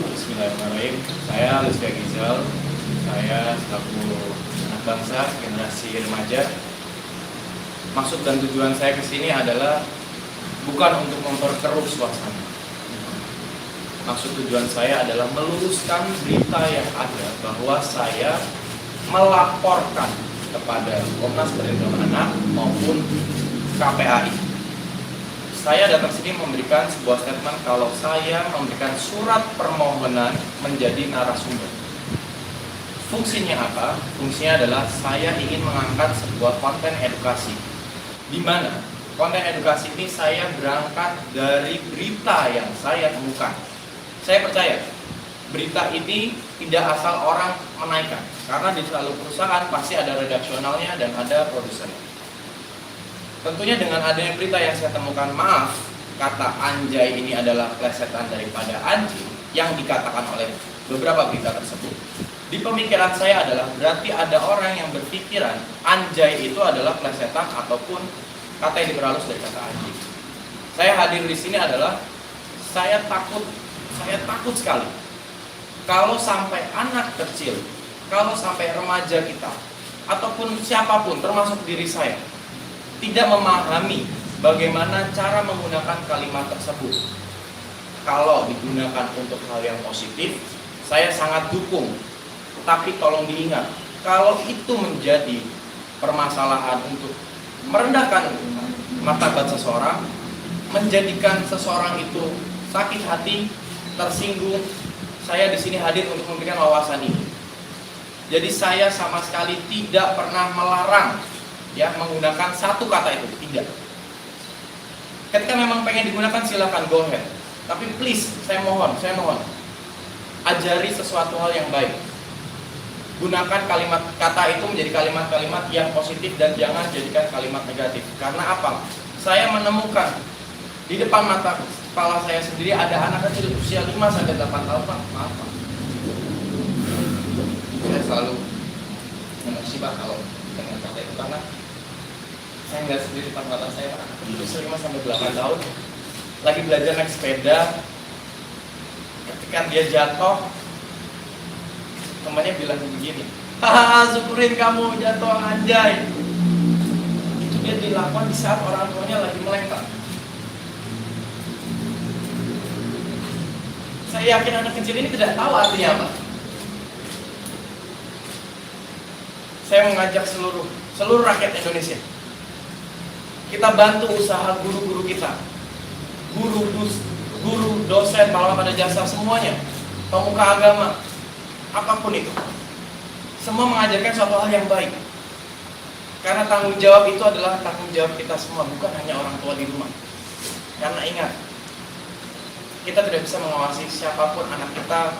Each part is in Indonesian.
Bismillahirrahmanirrahim. Saya Lutfi Gizal. Saya selaku anak bangsa generasi remaja. Maksud dan tujuan saya ke sini adalah bukan untuk memperkeruh suasana. Maksud tujuan saya adalah meluruskan berita yang ada bahwa saya melaporkan kepada Komnas Perlindungan Anak maupun KPAI. Saya datang sini memberikan sebuah statement kalau saya memberikan surat permohonan menjadi narasumber. Fungsinya apa? Fungsinya adalah saya ingin mengangkat sebuah konten edukasi, di mana konten edukasi ini saya berangkat dari berita yang saya temukan. Saya percaya berita ini tidak asal orang menaikkan, karena di selalu perusahaan pasti ada redaksionalnya dan ada produsernya. Tentunya dengan adanya berita yang saya temukan, maaf, kata anjay ini adalah plesetan daripada anjing yang dikatakan oleh beberapa berita tersebut. Di pemikiran saya adalah berarti ada orang yang berpikiran anjay itu adalah plesetan ataupun kata yang diperhalus dari kata anjing. Saya hadir di sini adalah saya takut sekali kalau sampai anak kecil, kalau sampai remaja kita ataupun siapapun termasuk diri saya tidak memahami bagaimana cara menggunakan kalimat tersebut. Kalau digunakan untuk hal yang positif, saya sangat dukung. Tapi tolong diingat, kalau itu menjadi permasalahan untuk merendahkan martabat seseorang, menjadikan seseorang itu sakit hati, tersinggung, saya di sini hadir untuk memberikan wawasan ini. Jadi saya sama sekali tidak pernah melarang menggunakan satu kata itu, tidak. Ketika memang pengen digunakan silahkan go ahead. Tapi please, saya mohon ajari sesuatu hal yang baik. Gunakan kalimat kata itu menjadi kalimat-kalimat yang positif dan jangan jadikan kalimat negatif. Karena apa? Saya menemukan di depan mata kepala saya sendiri ada anak kecil usia 5 sampai 8 tahun, Pak. Maaf, Pak. Saya selalu emosi, Pak, kalau dengan kata itu karena saya nggak sendiri depan mata saya, Pak. Usia 5 sampai 8 tahun lagi belajar naik sepeda. Ketika dia jatuh, temannya bilang begini, hahaha, syukurin kamu jatuh anjay. Itu dia dilakukan di saat orang tuanya lagi melengkap. Saya yakin anak kecil ini tidak tahu artinya apa. Saya mengajak seluruh rakyat Indonesia, kita bantu usaha guru-guru kita, guru, dosen, pahlawan pada jasa, semuanya, pemuka agama, apapun itu, semua mengajarkan suatu hal yang baik. Karena tanggung jawab itu adalah tanggung jawab kita semua, bukan hanya orang tua di rumah. Karena ingat, kita tidak bisa mengawasi siapapun anak kita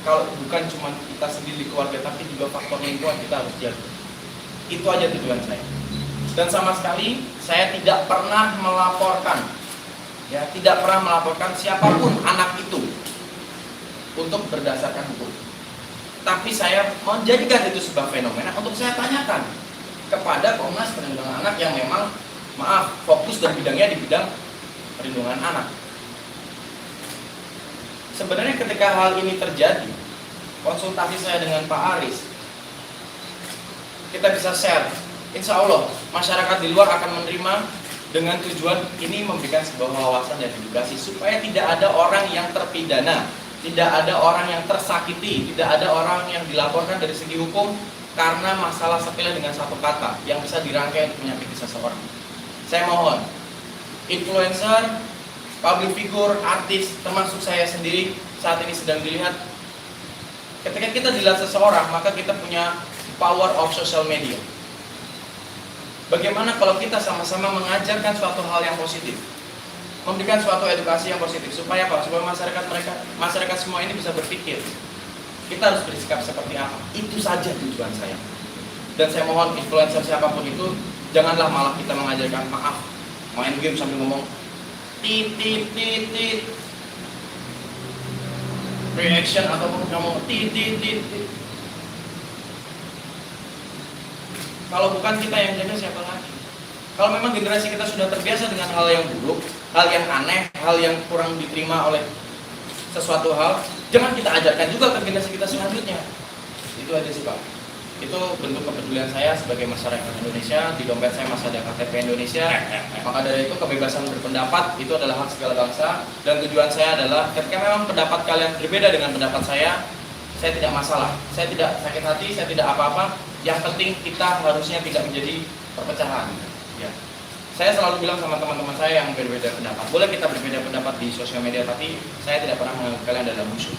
kalau bukan cuma kita sendiri di keluarga, tapi juga faktor lingkungan kita harus jaga. Itu aja tujuan saya. Dan sama sekali saya tidak pernah melaporkan, siapapun anak itu untuk berdasarkan hukum. Tapi saya menjadikan itu sebuah fenomena untuk saya tanyakan kepada Komnas Perlindungan Anak yang memang, maaf, fokus dan bidangnya di bidang perlindungan anak. Sebenarnya ketika hal ini terjadi, konsultasi saya dengan Pak Aris, kita bisa share. Insya Allah masyarakat di luar akan menerima dengan tujuan ini memberikan sebuah wawasan dan edukasi supaya tidak ada orang yang terpidana, tidak ada orang yang tersakiti, tidak ada orang yang dilaporkan dari segi hukum karena masalah sepele dengan satu kata yang bisa dirangkai untuk menyakiti seseorang. Saya mohon, influencer, public figure, artis, termasuk saya sendiri saat ini sedang dilihat. Ketika kita dilihat seseorang, maka kita punya power of social media. Bagaimana kalau kita sama-sama mengajarkan suatu hal yang positif, memberikan suatu edukasi yang positif, supaya apa? Supaya masyarakat semua ini bisa berpikir, kita harus bersikap seperti apa. Itu saja tujuan saya. Dan saya mohon influencer siapapun itu, janganlah malah kita mengajarkan maaf, main game sambil ngomong tit reaction ataupun ngomong tit. Kalau bukan kita yang jaga, siapa lagi? Kalau memang generasi kita sudah terbiasa dengan hal yang buruk, hal yang aneh, hal yang kurang diterima oleh sesuatu hal, jangan kita ajarkan juga ke generasi kita selanjutnya. Itu aja sih Pak. Itu bentuk kepedulian saya sebagai masyarakat Indonesia. Di dompet saya masih ada KTP Indonesia. Maka dari itu kebebasan berpendapat itu adalah hak segala bangsa. Dan tujuan saya adalah ketika memang pendapat kalian berbeda dengan pendapat saya tidak masalah. Saya tidak sakit hati, saya tidak apa-apa. Yang penting kita harusnya tidak menjadi perpecahan. Ya. Saya selalu bilang sama teman-teman saya yang berbeda pendapat, boleh kita berbeda pendapat di sosial media, tapi saya tidak pernah menganggap kalian adalah musuh.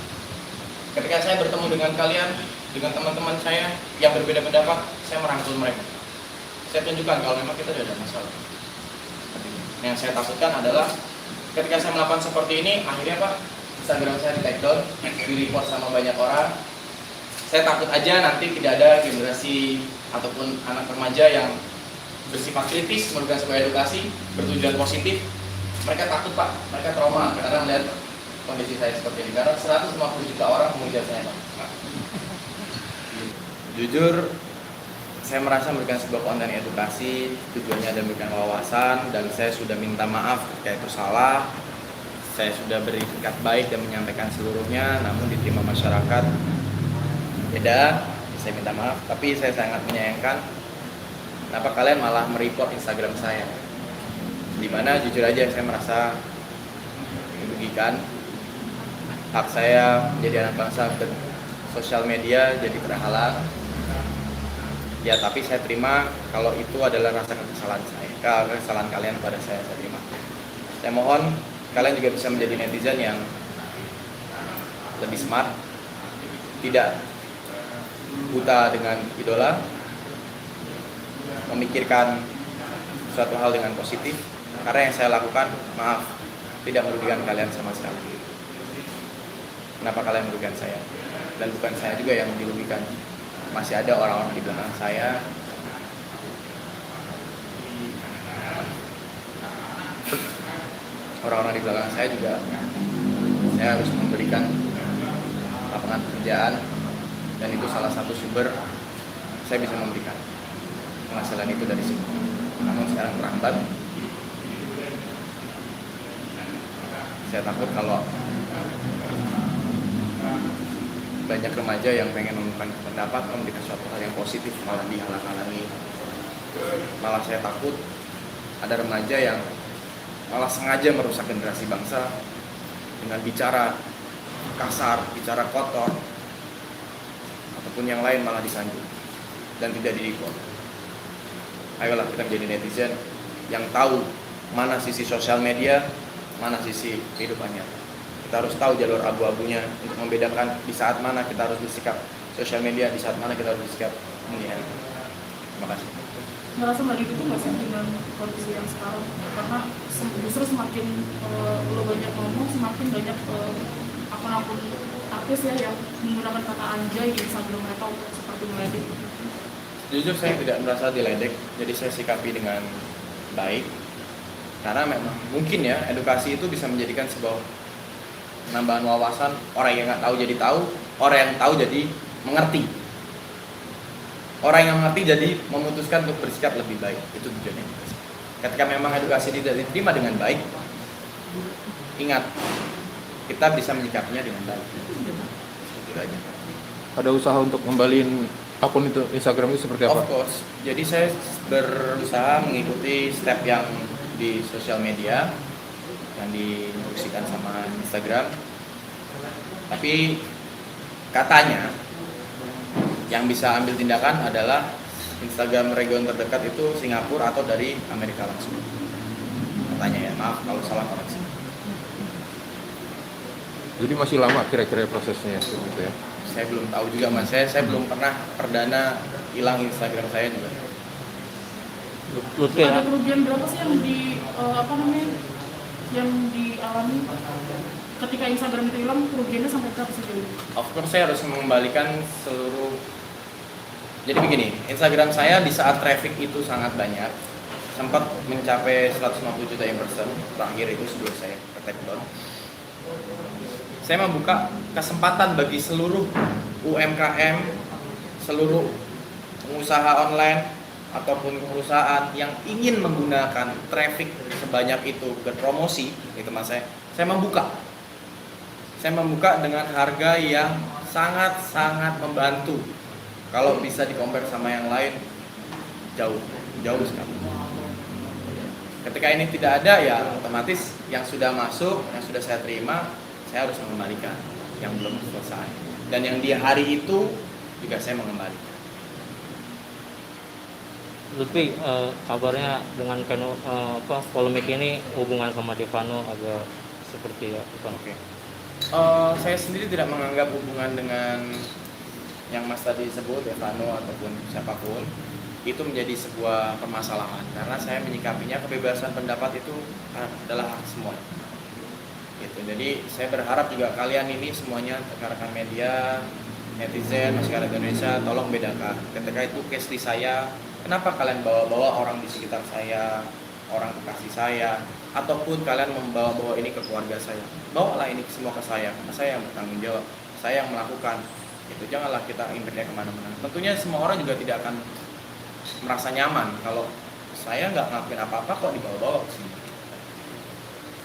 Ketika saya bertemu dengan kalian, dengan teman-teman saya yang berbeda pendapat, saya merangkul mereka. Saya tunjukkan kalau memang kita tidak ada masalah. Yang saya takutkan adalah ketika saya melakukan seperti ini, akhirnya Pak, Instagram saya di take down, di report sama banyak orang. Saya takut aja nanti tidak ada generasi ataupun anak remaja yang bersifat kritis, merugikan sebuah edukasi, bertujuan positif. Mereka takut Pak, mereka trauma karena melihat kondisi saya seperti ini. Karena 150 juta orang mengejar saya Pak. Jujur, saya merasa memberikan sebuah konten edukasi, tujuannya adalah memberikan wawasan, dan saya sudah minta maaf ketika itu salah. Saya sudah berikat baik dan menyampaikan seluruhnya, namun diterima masyarakat beda. Saya minta maaf, tapi saya sangat menyayangkan kenapa kalian malah mereport Instagram saya, dimana jujur aja saya merasa dirugikan. Hak saya menjadi anak bangsa bersosial media jadi terhalang. Ya, tapi saya terima kalau itu adalah rasa kesalahan saya, kesalahan kalian pada saya terima. Saya mohon kalian juga bisa menjadi netizen yang lebih smart, tidak buta dengan idola, memikirkan suatu hal dengan positif, karena yang saya lakukan, maaf, tidak merugikan kalian sama sekali. Kenapa kalian merugikan saya? Dan bukan saya juga yang dirugikan, masih ada orang-orang di belakang saya. Orang-orang di belakang saya juga, saya harus memberikan lapangan pekerjaan, dan itu salah satu sumber saya bisa memberikan penghasilan itu dari situ. Namun sekarang terhambat. Saya takut kalau banyak remaja yang pengen menemukan pendapat, memberikan suatu hal yang positif malah dihalang-halangi. Malah saya takut ada remaja yang malah sengaja merusak generasi bangsa dengan bicara kasar, bicara kotor, ataupun yang lain malah disanjung dan tidak di-report. Ayolah kita menjadi netizen yang tahu mana sisi sosial media, mana sisi kehidupannya. Kita harus tahu jalur abu-abunya untuk membedakan di saat mana kita harus bersikap sosial media, di saat mana kita harus bersikap media. Terima kasih. Merasa Mbak Didi itu nggak sih dengan kondisi yang sekarang? Karena justru semakin lo banyak ngomong, semakin banyak akun-akun artis ya yang menggunakan kata anjay di Instagram mereka seperti meledek. Jujur saya tidak merasa diledek, jadi saya sikapi dengan baik. Karena memang mungkin ya edukasi itu bisa menjadikan sebuah penambahan wawasan. Orang yang nggak tahu jadi tahu, orang yang tahu jadi mengerti. Orang yang mengerti jadi memutuskan untuk bersikap lebih baik. Itu tujuannya. Ketika memang edukasi tidak diterima dengan baik, ingat kita bisa menyikapinya dengan baik. Itu aja. Ada usaha untuk ngembaliin akun itu, Instagram itu seperti apa? Of course. Jadi saya berusaha mengikuti step yang di sosial media yang diinstruksikan sama Instagram. Tapi katanya yang bisa ambil tindakan adalah Instagram region terdekat itu Singapura atau dari Amerika langsung. Katanya ya, maaf kalau salah koreksi. Jadi masih lama kira-kira prosesnya gitu ya? Saya belum tahu juga mas, saya belum pernah perdana hilang Instagram saya juga. Ada kerugian berapa sih yang yang dialami ketika Instagram itu hilang? Kerugiannya sampai berapa sih? Of course saya harus mengembalikan seluruh. Jadi begini, Instagram saya di saat traffic itu sangat banyak, sempat mencapai 150 juta impression terakhir itu sebelum saya ke take down. Saya membuka kesempatan bagi seluruh UMKM, seluruh pengusaha online ataupun perusahaan yang ingin menggunakan traffic sebanyak itu berpromosi, itu mas saya membuka Saya membuka dengan harga yang sangat-sangat membantu. Kalau bisa di-compare sama yang lain, jauh sekali. Ketika ini tidak ada, ya otomatis yang sudah masuk, yang sudah saya terima, saya harus mengembalikan yang belum selesai. Dan yang di hari itu juga saya mengembalikan. Lutfi, kabarnya dengan polemik ini hubungan sama Devano agak seperti apa? Oke. Saya sendiri tidak menganggap hubungan dengan yang Mas tadi sebut, Devano ataupun siapapun, itu menjadi sebuah permasalahan. Karena saya menyikapinya kebebasan pendapat itu adalah hak semua. Gitu. Jadi saya berharap juga kalian ini semuanya, rekan-rekan media, netizen, masyarakat Indonesia, tolong bedakan. Ketika itu case di saya, kenapa kalian bawa-bawa orang di sekitar saya, orang kekasih saya, ataupun kalian membawa-bawa ini ke keluarga saya? Bawalah ini semua ke saya, karena saya yang bertanggung jawab, saya yang melakukan. Itu janganlah kita impactnya kemana-mana. Tentunya semua orang juga tidak akan merasa nyaman kalau saya nggak ngelakuin apa-apa kok dibawa-bawa ke sini.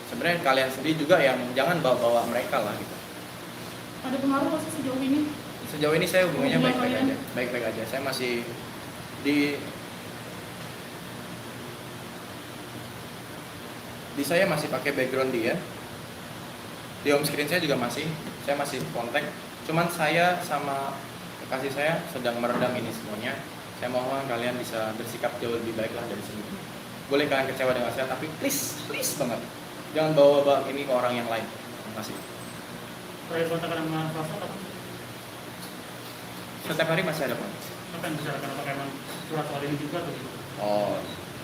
Sebenarnya kalian sendiri juga yang jangan bawa-bawa mereka lah gitu. Ada pengaruh nggak sih sejauh ini? Sejauh ini saya hubungannya Hubungan baik-baik kalian? aja, baik-baik aja. Saya masih di saya masih pakai background dia. Di home screen saya juga saya masih kontak. Cuman saya sama kekasih saya sedang meredam ini semuanya. Saya mohon kalian bisa bersikap jauh lebih baik lah dari sini. Boleh kalian kecewa dengan saya, tapi please banget, jangan bawa-bawa ini ke orang yang lain. Terima kasih. Saya kontakkan sama Rafa, apa? Setiap hari masih ada Pak. Apa yang bicarakan, apakah emang surat soal ini juga atau gitu? Oh,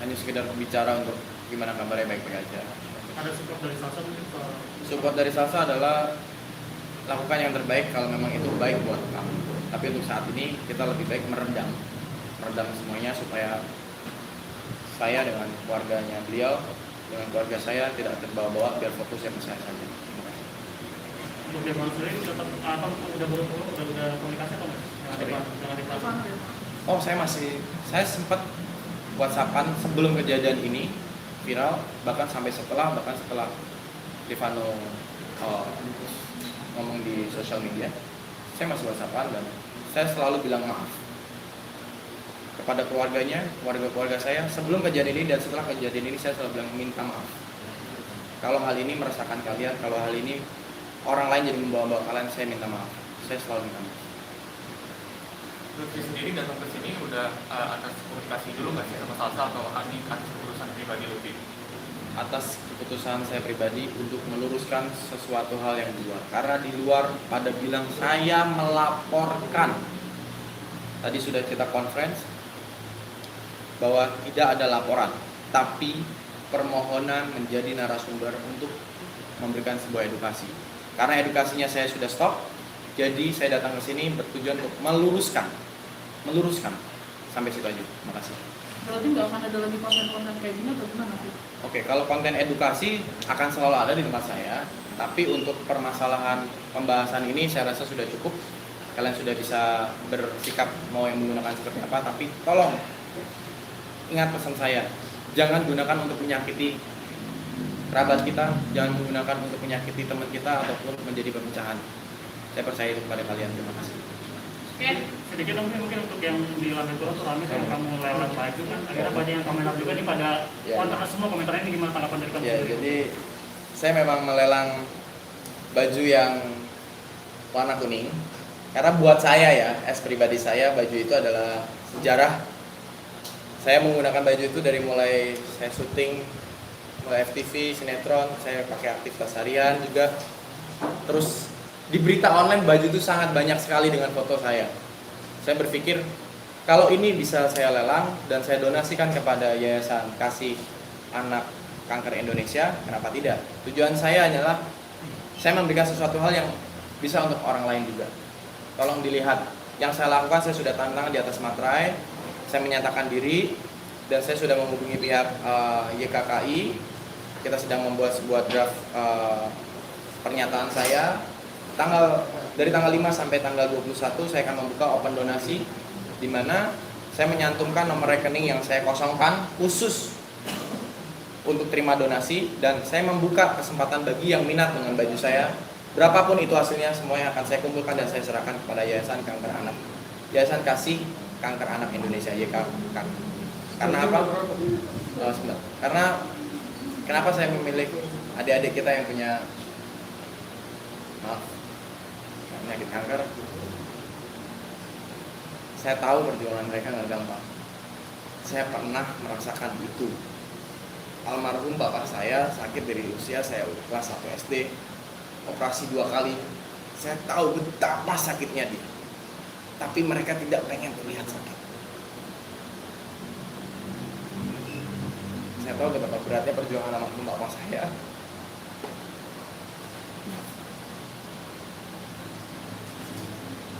hanya sekedar bicara untuk gimana kabarnya, baik-baik aja. Ada support dari Salsa mungkin soal Support dari Salsa adalah lakukan yang terbaik kalau memang itu baik buat kamu. Tapi untuk saat ini kita lebih baik meredam semuanya supaya saya dengan keluarganya beliau, dengan keluarga saya tidak terbawa-bawa, biar fokus yang saya saja. Terima kasih. untuk dia sendiri tetap apa udah komunikasi atau enggak? Jangan di Devano ya? Oh, saya sempat WhatsAppan sebelum kejadian ini viral, bahkan setelah Devano ngomong di sosial media, saya masih WhatsAppan dan saya selalu bilang maaf kepada keluarga saya sebelum kejadian ini dan setelah kejadian ini. Saya selalu bilang minta maaf kalau hal ini meresahkan kalian, kalau hal ini orang lain jadi membawa-bawa kalian. Saya minta maaf, saya selalu minta maaf. Lutfi sendiri datang ke sini udah atas komunikasi dulu nggak sih sama Salsa atau atas keputusan pribadi Lutfi? Atas keputusan saya pribadi untuk meluruskan sesuatu hal yang di luar, karena di luar pada bilang saya melaporkan. Tadi sudah kita conference bahwa tidak ada laporan, tapi permohonan menjadi narasumber untuk memberikan sebuah edukasi. Karena edukasinya saya sudah stop, jadi saya datang ke sini bertujuan untuk meluruskan sampai situ aja. Terima kasih. Berarti nggak akan ada lagi konten-konten kayak gini atau gimana nanti? Oke, kalau konten edukasi akan selalu ada di tempat saya, tapi untuk permasalahan pembahasan ini saya rasa sudah cukup. Kalian sudah bisa bersikap mau yang menggunakan seperti apa, tapi tolong ingat pesan saya, jangan gunakan untuk menyakiti kerabat kita, jangan menggunakan untuk menyakiti teman kita ataupun menjadi perpecahan. Saya percaya itu kepada kalian. Terima kasih. Oke. sedikit mungkin untuk yang di Lambe Tua tuh rame sama kamu lewat baju kan akhirnya banyak yang komentar juga nih pada kontak semua komentarnya ini gimana tanggapan dari kamu Ya, sendiri? jadi saya memang melelang baju yang warna kuning karena buat saya ya, pribadi saya, baju itu adalah sejarah. Saya menggunakan baju itu dari mulai saya syuting, mulai FTV, sinetron, saya pakai aktivitas harian juga. Terus di berita online baju itu sangat banyak sekali dengan foto saya. Saya berpikir kalau ini bisa saya lelang dan saya donasikan kepada Yayasan Kasih Anak Kanker Indonesia, kenapa tidak? Tujuan saya hanyalah saya memberikan sesuatu hal yang bisa untuk orang lain juga. Tolong dilihat, yang saya lakukan saya sudah tanda tangan di atas materai, saya menyatakan diri dan saya sudah menghubungi pihak YKKI. Kita sedang membuat sebuah draft pernyataan saya. Dari tanggal 5 sampai tanggal 21 saya akan membuka open donasi di mana saya menyantumkan nomor rekening yang saya kosongkan khusus untuk terima donasi dan saya membuka kesempatan bagi yang minat dengan baju saya Berapapun itu hasilnya, semuanya akan saya kumpulkan dan saya serahkan kepada Yayasan Kanker Anak, Yayasan Kasih Kanker Anak Indonesia YKK. Karena apa? Sebentar. Karena kenapa saya memilih adik-adik kita yang punya penyakit kanker? Saya tahu perjuangan mereka nggak gampang. Saya pernah merasakan itu. Almarhum bapak saya sakit dari usia saya kelas 1 SD, operasi 2 kali. Saya tahu betapa sakitnya dia. Tapi mereka tidak pengen terlihat sakit. Saya tahu betapa beratnya perjuangan almarhum bapak saya.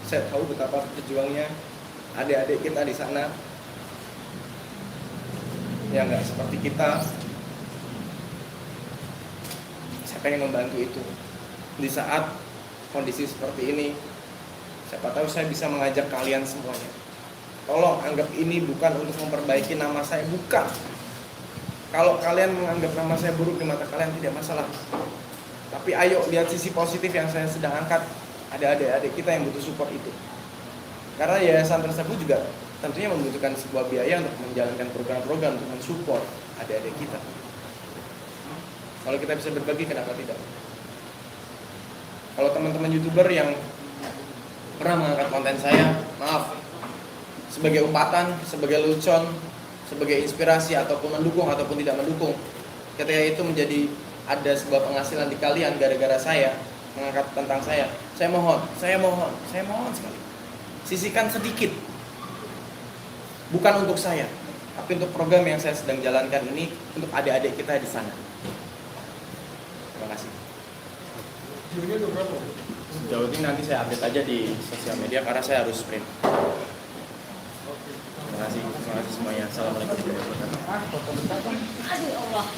Saya tahu betapa berjuangnya adik-adik kita di sana yang nggak seperti kita. Saya pengen membantu itu. Di saat kondisi seperti ini, siapa tahu saya bisa mengajak kalian semuanya. Tolong anggap ini bukan untuk memperbaiki nama saya, bukan. Kalau kalian menganggap nama saya buruk di mata kalian, tidak masalah. Tapi ayo lihat sisi positif yang saya sedang angkat. Ada adik-adik kita yang butuh support itu. Karena yayasan tersebut juga tentunya membutuhkan sebuah biaya untuk menjalankan program-program untuk mensupport adik-adik kita. Kalau kita bisa berbagi, kenapa tidak? Kalau teman-teman YouTuber yang pernah mengangkat konten saya, maaf, sebagai umpatan, sebagai lelucon, sebagai inspirasi ataupun mendukung ataupun tidak mendukung, ketika itu menjadi ada sebuah penghasilan di kalian gara-gara saya mengangkat tentang saya mohon sekali, sisihkan sedikit, bukan untuk saya, tapi untuk program yang saya sedang jalankan ini untuk adik-adik kita di sana. Terima kasih. Sejauh ini nanti saya update aja di sosial media karena saya harus sprint. Terima kasih semuanya. Assalamualaikum warahmatullahi wabarakatuh. Aduh Allah.